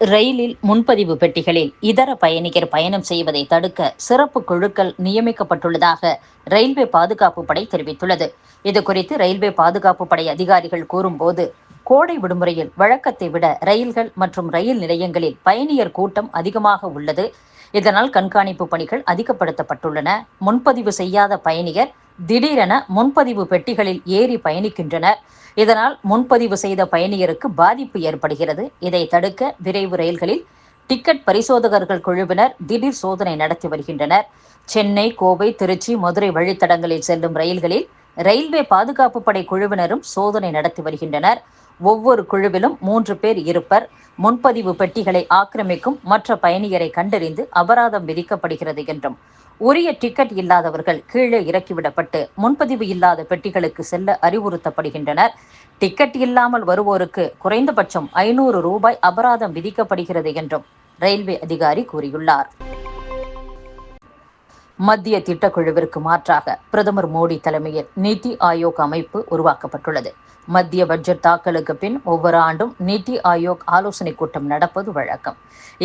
ரயிலில் முன்பதிவு பெட்டிகளில் இதர பயணிகர் பயணம் செய்வதை தடுக்க சிறப்பு குழுக்கள் நியமிக்கப்பட்டுள்ளதாக ரயில்வே பாதுகாப்பு படை தெரிவித்துள்ளது. இதுகுறித்து ரயில்வே பாதுகாப்பு படை அதிகாரிகள் கூறும்போது, கோடை விடுமுறையில் வழக்கத்தை விட ரயில்கள் மற்றும் ரயில் நிலையங்களில் பயணியர் கூட்டம் அதிகமாக உள்ளது. இதனால் கண்காணிப்பு பணிகள் அதிகப்படுத்தப்பட்டுள்ளன. முன்பதிவு செய்யாத பயணியர் திடீரென முன்பதிவு பெட்டிகளில் ஏறி பயணிக்கின்றனர். இதனால் முன்பதிவு செய்த பயணியருக்கு பாதிப்பு ஏற்படுகிறது. இதை தடுக்க விரைவு ரயில்களில் டிக்கெட் பரிசோதகர்கள் குழுவினர் திடீர் சோதனை நடத்தி வருகின்றனர். சென்னை, கோவை, திருச்சி, மதுரை வழித்தடங்களில் செல்லும் ரயில்களில் ரயில்வே பாதுகாப்பு படை குழுவினரும் சோதனை நடத்தி வருகின்றனர். ஒவ்வொரு குழுவிலும் 3 பேர் இருப்பர். முன்பதிவு பெட்டிகளை ஆக்கிரமிக்கும் மற்ற பயணியரை கண்டறிந்து அபராதம் விதிக்கப்படுகிறது என்றும், உரிய டிக்கெட் இல்லாதவர்கள் கீழே இறக்கிவிடப்பட்டு முன்பதிவு இல்லாத பெட்டிகளுக்கு செல்ல அறிவுறுத்தப்படுகின்றனர். டிக்கெட் இல்லாமல் வருவோருக்கு குறைந்தபட்சம் 500 ரூபாய் அபராதம் விதிக்கப்படுகிறது என்றும் ரயில்வே அதிகாரி கூறியுள்ளார். மத்திய திட்டக்குழுவிற்கு மாற்றாக பிரதமர் மோடி தலைமையில் நிதி ஆயோக் அமைப்பு உருவாக்கப்பட்டுள்ளது. மத்திய பட்ஜெட் தாக்கலுக்கு பின் ஒவ்வொரு ஆண்டும் நிதி ஆயோக் ஆலோசனைக் கூட்டம் நடப்பது வழக்கம்.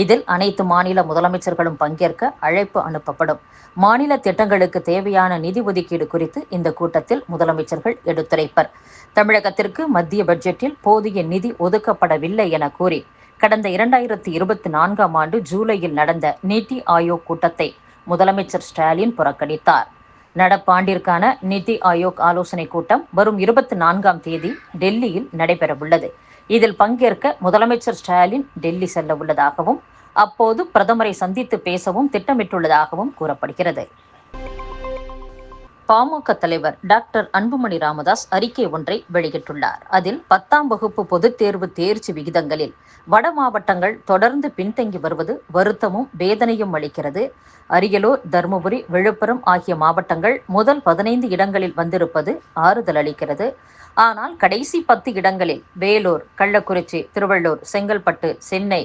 இதில் அனைத்து மாநில முதலமைச்சர்களும் பங்கேற்க அழைப்பு அனுப்பப்படும். மாநில திட்டங்களுக்கு தேவையான நிதி ஒதுக்கீடு குறித்து இந்த கூட்டத்தில் முதலமைச்சர்கள் எடுத்துரைப்பர். தமிழகத்திற்கு மத்திய பட்ஜெட்டில் போதிய நிதி ஒதுக்கப்படவில்லை என கூறி கடந்த 2024ஆம் ஆண்டு ஜூலையில் நடந்த நிதி ஆயோக் கூட்டத்தை முதலமைச்சர் ஸ்டாலின் புறக்கணித்தார். நடப்பாண்டிற்கான நிதி ஆயோக் ஆலோசனைக் கூட்டம் வரும் 24ஆம் தேதி டெல்லியில் நடைபெறவுள்ளது. இதில் பங்கேற்க முதலமைச்சர் ஸ்டாலின் டெல்லி செல்ல உள்ளதாகவும், அப்போது பிரதமரை சந்தித்து பேசவும் திட்டமிட்டுள்ளதாகவும் கூறப்படுகிறது. பாமக தலைவர் டாக்டர் அன்புமணி ராமதாஸ் அறிக்கை ஒன்றை வெளியிட்டுள்ளார். அதில் 10ஆம் வகுப்பு பொதுத் தேர்வு தேர்ச்சி விகிதங்களில் வட மாவட்டங்கள் தொடர்ந்து பின்தங்கி வருவது வருத்தமும் வேதனையும் அளிக்கிறது. அரியலூர், தருமபுரி, விழுப்புரம் ஆகிய மாவட்டங்கள் முதல் 15 இடங்களில் வந்திருப்பது ஆறுதல் அளிக்கிறது. ஆனால் கடைசி 10 இடங்களில் வேலூர், கள்ளக்குறிச்சி, திருவள்ளூர், செங்கல்பட்டு, சென்னை,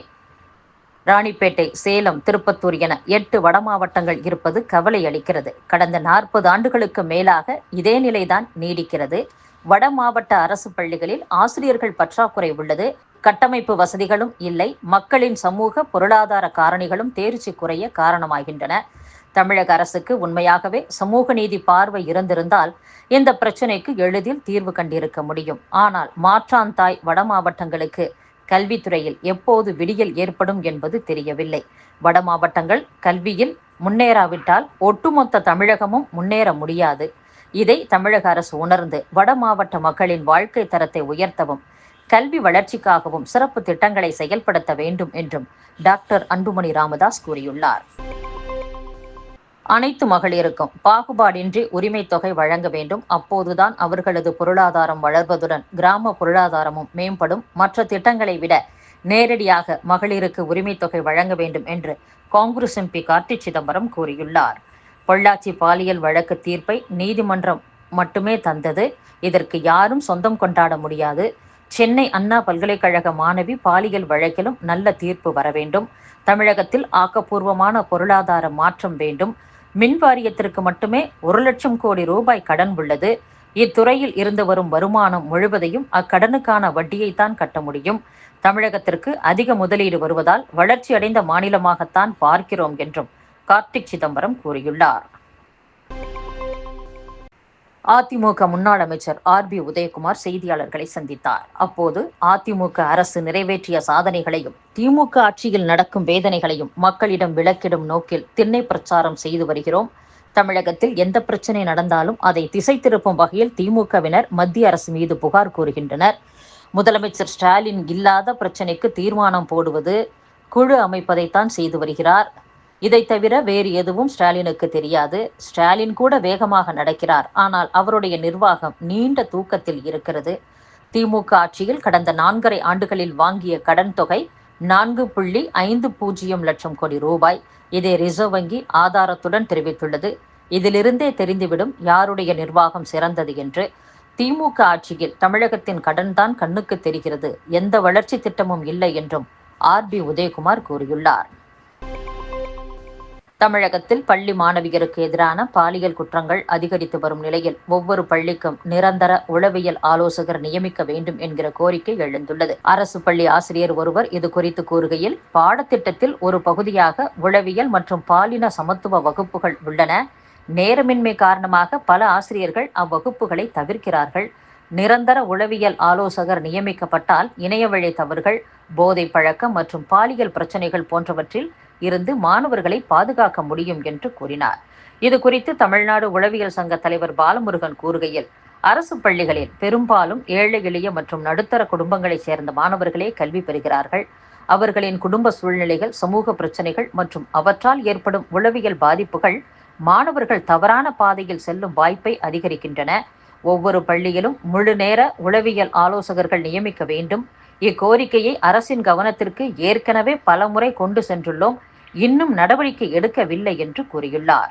ராணிப்பேட்டை, சேலம், திருப்பத்தூர் என 8 வட மாவட்டங்கள் இருப்பது கவலை அளிக்கிறது. கடந்த 40 ஆண்டுகளுக்கு மேலாக இதே நிலைதான் நீடிக்கிறது. வட மாவட்ட அரசு பள்ளிகளில் ஆசிரியர்கள் பற்றாக்குறை உள்ளது. கட்டமைப்பு வசதிகளும் இல்லை. மக்களின் சமூக பொருளாதார காரணிகளும் தேர்ச்சி குறைய காரணமாகின்றன. தமிழக அரசுக்கு உண்மையாகவே சமூக நீதி பார்வை இருந்திருந்தால் இந்த பிரச்சினைக்கு எளிதில் தீர்வு கண்டிருக்க முடியும். ஆனால் மாற்றாந்தாய் வட மாவட்டங்களுக்கு கல்வித்துறையில் எப்போது விடியல் ஏற்படும் என்பது தெரியவில்லை. வட மாவட்டங்கள் கல்வியில் முன்னேறாவிட்டால் ஒட்டுமொத்த தமிழகமும் முன்னேற முடியாது. இதை தமிழக அரசு உணர்ந்து வட மாவட்ட மக்களின் வாழ்க்கை தரத்தை உயர்த்தவும், கல்வி வளர்ச்சிக்காகவும் சிறப்பு திட்டங்களை செயல்படுத்த வேண்டும் என்றும் டாக்டர் அன்புமணி ராமதாஸ் கூறியுள்ளார். அனைத்து மகளிருக்கும் பாகுபாடின்றி உரிமை தொகை வழங்க வேண்டும். அப்போதுதான் அவர்களது பொருளாதாரம் வளர்வதுடன் கிராம பொருளாதாரமும் மேம்படும். மற்ற திட்டங்களை விட நேரடியாக மகளிருக்கு உரிமை தொகை வழங்க வேண்டும் என்று காங்கிரஸ் எம்பி கார்த்தி சிதம்பரம் கூறியுள்ளார். பொள்ளாச்சி பாலியல் வழக்கு தீர்ப்பை நீதிமன்றம் மட்டுமே தந்தது. இதற்கு யாரும் சொந்தம் கொண்டாட முடியாது. சென்னை அண்ணா பல்கலைக்கழக மாணவி பாலியல் வழக்கிலும் நல்ல தீர்ப்பு வர வேண்டும். தமிழகத்தில் ஆக்கப்பூர்வமான பொருளாதார மாற்றம் வேண்டும். மின் வாரியத்திற்கு மட்டுமே 1 லட்சம் கோடி ரூபாய் கடன் உள்ளது. இத்துறையில் இருந்து வரும் வருமானம் முழுவதையும் அக்கடனுக்கான வட்டியைத்தான் கட்ட முடியும். தமிழகத்திற்கு அதிக முதலீடு வருவதால் வளர்ச்சியடைந்த மாநிலமாகத்தான் பார்க்கிறோம் என்றும் கார்த்திக் சிதம்பரம் கூறியுள்ளார். அதிமுக முன்னாள் அமைச்சர் ஆர்.பி. உதயகுமார் செய்தியாளர்களை சந்தித்தார். அப்போது அதிமுக அரசு நிறைவேற்றிய சாதனைகளையும் திமுக ஆட்சியில் நடக்கும் வேதனைகளையும் மக்களிடம் விளக்கிடும் நோக்கில் திண்ணை பிரச்சாரம் செய்து வருகிறோம். தமிழகத்தில் எந்த பிரச்சனை நடந்தாலும் அதை திசை திருப்பும் வகையில் திமுகவினர் மத்திய அரசு மீது புகார் கூறுகின்றனர். முதலமைச்சர் ஸ்டாலின் இல்லாத பிரச்சனைக்கு தீர்மானம் போடுவது, குழு அமைப்பதைத்தான் செய்து வருகிறார். இதை தவிர வேறு எதுவும் ஸ்டாலினுக்கு தெரியாது. ஸ்டாலின் கூட வேகமாக நடக்கிறார். ஆனால் அவருடைய நிர்வாகம் நீண்ட தூக்கத்தில் இருக்கிறது. திமுக ஆட்சியில் கடந்த 4.5 ஆண்டுகளில் வாங்கிய கடன் தொகை 4.50 லட்சம் கோடி ரூபாய். இதை ரிசர்வ் வங்கி ஆதாரத்துடன் தெரிவித்துள்ளது. இதிலிருந்தே தெரிந்துவிடும் யாருடைய நிர்வாகம் சிறந்தது என்று. திமுக ஆட்சியில் தமிழகத்தின் கடன் தான் கண்ணுக்கு தெரிகிறது. எந்த வளர்ச்சி திட்டமும் இல்லை என்றும் ஆர்.பி. உதயகுமார் கூறியுள்ளார். தமிழகத்தில் பள்ளி மாணவியருக்கு எதிரான பாலியல் குற்றங்கள் அதிகரித்து வரும் நிலையில் ஒவ்வொரு பள்ளிக்கும் நிரந்தர உளவியல் ஆலோசகர் நியமிக்க வேண்டும் என்கிற கோரிக்கை எழுந்துள்ளது. அரசு பள்ளி ஆசிரியர் ஒருவர் இதுகுறித்து கூறுகையில், பாடத்திட்டத்தில் ஒரு பகுதியாக உளவியல் மற்றும் பாலின சமத்துவ வகுப்புகள் உள்ளன. நேரமின்மை காரணமாக பல ஆசிரியர்கள் அவ்வகுப்புகளை தவிர்க்கிறார்கள். நிரந்தர உளவியல் ஆலோசகர் நியமிக்கப்பட்டால் இணையவழி தவறுகள், போதை பழக்கம் மற்றும் பாலியல் பிரச்சனைகள் போன்றவற்றில் இருந்து மாணவர்களை பாதுகாக்க முடியும் என்று கூறினார். இதுகுறித்து தமிழ்நாடு உளவியல் சங்க தலைவர் பாலமுருகன் கூறுகையில், அரசு பள்ளிகளில் பெரும்பாலும் ஏழை எளிய மற்றும் நடுத்தர குடும்பங்களைச் சேர்ந்த மாணவர்களே கல்வி பெறுகிறார்கள். அவர்களின் குடும்ப சூழ்நிலைகள், சமூக பிரச்சனைகள் மற்றும் அவற்றால் ஏற்படும் உளவியல் பாதிப்புகள் மாணவர்கள் தவறான பாதையில் செல்லும் வாய்ப்பை அதிகரிக்கின்றன. ஒவ்வொரு பள்ளியிலும் முழு நேர உளவியல் ஆலோசகர்கள் நியமிக்க வேண்டும். இக்கோரிக்கையை அரசின் கவனத்திற்கு ஏற்கனவே பலமுறை கொண்டு சென்றுள்ளோம். இன்னும் நடவடிக்கை எடுக்கவில்லை என்று கூறியுள்ளார்.